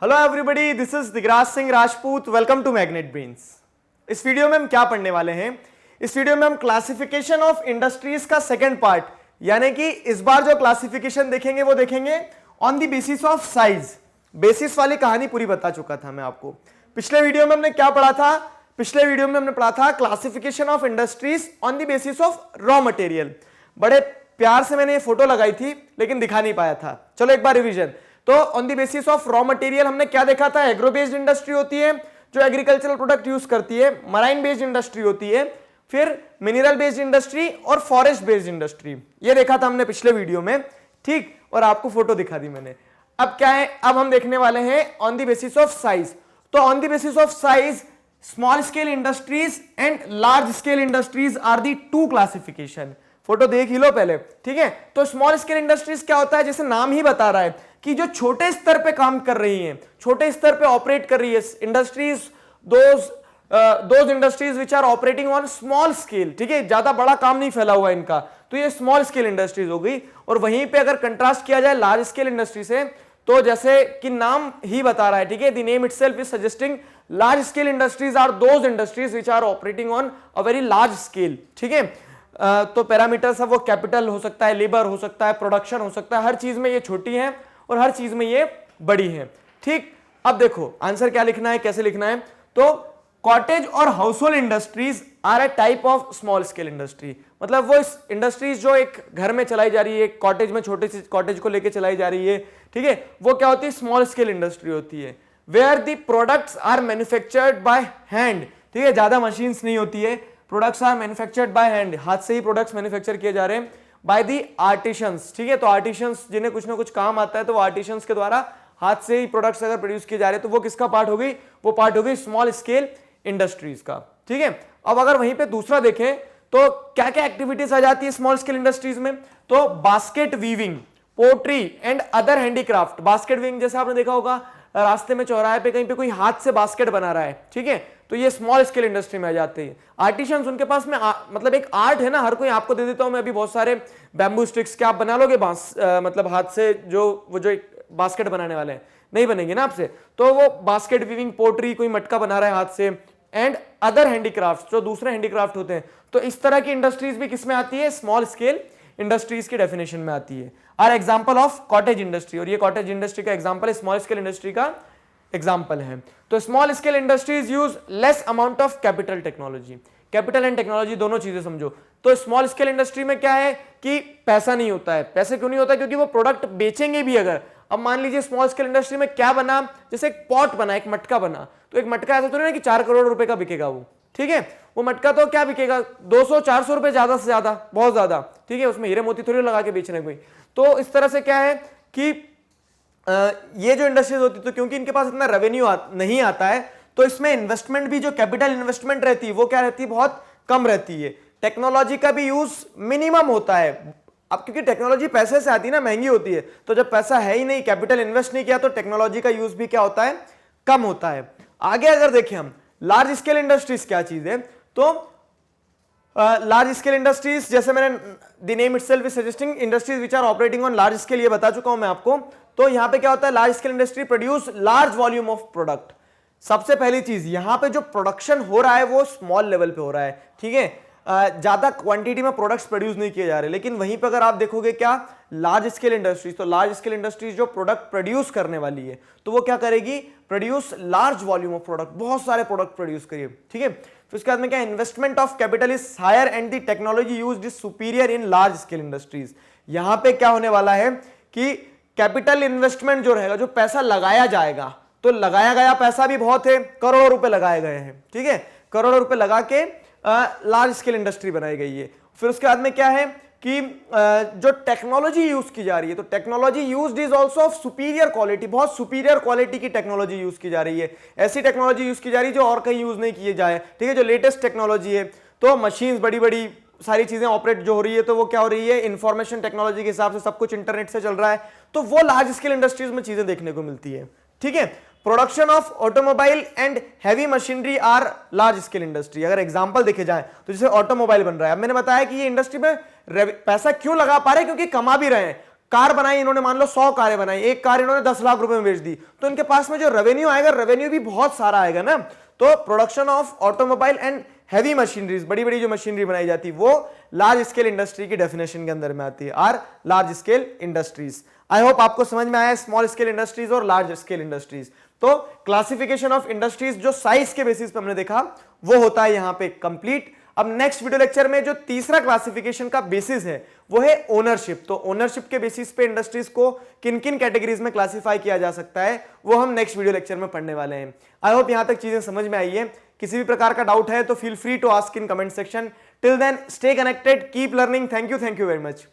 Hello everybody, this is Digraj Singh Rajput. Welcome to Magnet Brains. इस video में हम क्या पढ़ने वाले हैं? इस वीडियो में हम क्लासिफिकेशन ऑफ इंडस्ट्रीज का सेकंड पार्ट, यानी कि इस बार जो क्लासिफिकेशन देखेंगे वो देखेंगे on the basis of size. Basis वाली कहानी पूरी बता चुका था मैं आपको। पिछले वीडियो में हमने क्या पढ़ा था? पिछले वीडियो में हमने पढ़ा था classification of industries on the basis of raw material. बड़े प्यार से मैंने ये फोटो लगाई थी लेकिन दिखा नहीं पाया था। चलो एक बार रिवीजन। तो on the basis of raw material हमने क्या देखा था? एग्रो बेस्ड इंडस्ट्री होती है जो एग्रीकल्चरल प्रोडक्ट यूज करती है, मराइन बेस्ड इंडस्ट्री होती है, फिर मिनरल बेस्ड इंडस्ट्री और फॉरेस्ट बेस्ड इंडस्ट्री। ये देखा था हमने पिछले वीडियो में, ठीक, और आपको फोटो दिखा दी मैंने। अब क्या है? अब हम देखने वाले हैं on the basis of size. तो on the basis of size small scale industries and large scale industries are the two classification. Photo देख ही लो पहले, ठीक है। तो स्मॉल स्केल इंडस्ट्रीज क्या होता है? जैसे नाम ही बता रहा है कि जो छोटे स्तर पे काम कर रही हैं, छोटे स्तर पे ऑपरेट कर रही है industries, those industries which are operating on small scale, ठीक है, ज्यादा बड़ा काम नहीं फैला हुआ इनका, तो ये स्मॉल स्केल इंडस्ट्रीज हो गई। और वहीं पे अगर कंट्रास्ट किया जाए लार्ज स्केल इंडस्ट्री से, तो जैसे कि नाम ही बता रहा है, ठीक है, the name itself is suggesting large scale industries are those industries which are operating on a very large scale, ठीक है। तो पैरामीटर सब वो कैपिटल हो सकता है, लेबर हो सकता है, प्रोडक्शन हो सकता है, हर चीज में ये छोटी है और हर चीज में ये बड़ी है, ठीक। अब देखो आंसर क्या लिखना है, कैसे लिखना है। तो कॉटेज और household industries are a type of small scale industry. मतलब वो इंडस्ट्रीज जो एक घर में चलाई जा रही है, कॉटेज में, छोटे से कॉटेज को लेकर चलाई जा रही है, ठीक है, वो क्या होती है? स्मॉल स्केल इंडस्ट्री होती है। Where the products are manufactured by hand, ठीक है, ज्यादा मशीन्स नहीं होती है, products are manufactured by hand, हाथ से ही प्रोडक्ट्स मैन्युफैक्चर किए जा रहे हैं, बाय दी आर्टिशंस, ठीक है। तो आर्टिशंस जिन्हें कुछ ना कुछ काम आता है, तो वो आर्टिशंस के द्वारा हाथ से ही प्रोडक्ट्स अगर प्रोड्यूस किए जा रहे हैं, तो वो किसका पार्ट हो गई? वो पार्ट हो गई स्मॉल स्केल इंडस्ट्रीज का, ठीक है। अब अगर वहीं पे दूसरा देखें तो क्या क्या एक्टिविटीज आ जाती है स्मॉल स्केल इंडस्ट्रीज में? तो basket weaving, pottery and other handicraft. Basket weaving जैसे आपने देखा होगा, रास्ते में चौराहे पे कहीं पे कोई हाथ से बास्केट बना रहा है, ठीक है, तो ये स्मॉल स्केल इंडस्ट्री में आ जाते हैं। आर्टिशंस, उनके पास में मतलब एक आर्ट है ना, हर कोई, आपको दे देता हूं मैं अभी बहुत सारे बैम्बू स्टिक्स, क्या आप बना लोगे बांस, मतलब हाथ से वो जो एक बास्केट बनाने वाले हैं, नहीं बनेंगे ना आपसे। तो वो बास्केट वीविंग, पोट्री, कोई मटका बना रहा है हाथ से, एंड अदर हैंडीक्राफ्ट, जो दूसरे हैंडीक्राफ्ट होते हैं। तो इस तरह की इंडस्ट्रीज भी किसमें आती है? स्मॉल स्केल इंडस्ट्रीज की डेफिनेशन में आती है। Are example of cottage industry, और ये कॉटेज इंडस्ट्री का एग्जांपल है, स्मॉल स्केल इंडस्ट्री का एग्जांपल है। तो small scale industries use less amount of capital technology. Capital and technology दोनों चीजें समझो। तो स्मॉल स्केल इंडस्ट्री में क्या है कि पैसा नहीं होता है। पैसे क्यों नहीं होता? क्योंकि वो प्रोडक्ट बेचेंगे भी अगर। अब मान लीजिए स्मॉल स्केल इंडस्ट्री में क्या बना, जैसे एक पॉट बना, एक मटका बना, तो एक मटका ऐसा तो नहीं कि 4 करोड़ रुपए का बिकेगा वो, ठीक है। वो मटका तो क्या बिकेगा? 200-400 रुपए ज्यादा से ज्यादा, बहुत ज्यादा, ठीक है। उसमें हीरे मोती थोड़ी लगा के बेचने कोई। तो इस तरह से क्या है कि ये जो इंडस्ट्रीज होती है, तो क्योंकि इनके पास इतना रेवेन्यू नहीं आता है, तो इसमें इन्वेस्टमेंट भी, जो कैपिटल इन्वेस्टमेंट रहती है, वो क्या रहती है? बहुत कम रहती है। टेक्नोलॉजी का भी यूज मिनिमम होता है। अब क्योंकि टेक्नोलॉजी पैसे से आती है ना, महंगी होती है, तो जब पैसा है ही नहीं, कैपिटल इन्वेस्ट नहीं किया, तो टेक्नोलॉजी का यूज भी क्या होता है? कम होता है। आगे अगर देखें हम, लार्ज स्केल इंडस्ट्रीज क्या चीज है? तो लार्ज स्केल इंडस्ट्रीज, जैसे मैंने the name itself is suggesting industries which are operating on large scale, ये बता चुका हूं मैं आपको। तो यहां पे क्या होता है? Large scale industry produce large volume of product. सबसे पहली चीज, यहां पे जो प्रोडक्शन हो रहा है वो स्मॉल लेवल पे हो रहा है, ठीक है, ज्यादा क्वांटिटी में प्रोडक्ट्स प्रोड्यूस नहीं किए जा रहे। लेकिन वहीं पे अगर आप देखोगे क्या, लार्ज स्केल इंडस्ट्रीज, तो लार्ज स्केल इंडस्ट्रीज जो प्रोडक्ट प्रोड्यूस करने वाली है, तो वो क्या करेगी? Produce large volume of product, बहुत सारे प्रोडक्ट प्रोड्यूस करिए, ठीक है। फिर उसके बाद में क्या, investment of capital is higher and the technology used is superior in large scale industries. यहां पे क्या होने वाला है कि कैपिटल इन्वेस्टमेंट जो रहेगा, जो पैसा लगाया जाएगा, तो लगाया गया पैसा भी बहुत है, करोड़ों रुपए लगाए गए हैं, ठीक है, करोड़ों रुपए लगा के लार्ज स्केल इंडस्ट्री बनाई गई है। फिर उसके बाद में क्या है कि जो टेक्नोलॉजी यूज की जा रही है, तो technology used is also of superior quality, बहुत सुपीरियर क्वालिटी की टेक्नोलॉजी यूज की जा रही है। ऐसी टेक्नोलॉजी यूज की जा रही है जो और कहीं यूज नहीं किए जाए, ठीक है, जो लेटेस्ट टेक्नोलॉजी है। तो मशीन्स बड़ी बड़ी सारी चीजें ऑपरेट जो हो रही है, तो वो क्या हो रही है? इंफॉर्मेशन टेक्नोलॉजी के हिसाब से सब कुछ इंटरनेट से चल रहा है, तो वो लार्ज स्केल इंडस्ट्रीज में चीजें देखने को मिलती है, ठीक है। Production of automobile and heavy machinery are large scale industry. अगर एग्जांपल देखे जाए तो जैसे ऑटोमोबाइल बन रहा है, अब मैंने बताया कि ये इंडस्ट्री में पैसा क्यों लगा पा रहे हैं? क्योंकि कमा भी रहे हैं। कार बनाई इन्होंने, मान लो 100 कारें बनाई, एक कार इन्होंने 10 लाख रुपए में बेच दी, तो इनके पास में जो रेवेन्यू आएगा, रेवेन्यू भी बहुत सारा आएगा ना। तो production of automobile and heavy machineries, बड़ी बड़ी जो मशीनरी बनाई जाती है, वो लार्ज स्केल इंडस्ट्री की डेफिनेशन के अंदर में आती है, are large scale industries. I hope आपको समझ में आया स्मॉल स्केल इंडस्ट्रीज और लार्ज स्केल इंडस्ट्रीज। तो क्लासिफिकेशन ऑफ इंडस्ट्रीज जो साइज के बेसिस पे हमने देखा वो होता है यहां पे कंप्लीट। अब नेक्स्ट वीडियो लेक्चर में जो तीसरा क्लासिफिकेशन का बेसिस है वो है ओनरशिप। तो ओनरशिप के बेसिस पे इंडस्ट्रीज को किन किन कैटेगरीज में क्लासिफाई किया जा सकता है वो हम नेक्स्ट वीडियो लेक्चर में पढ़ने वाले हैं। आई होप यहां तक चीजें समझ में आई है। किसी भी प्रकार का डाउट है तो feel free to ask in comment section. Till then stay connected, keep learning. Thank you very much.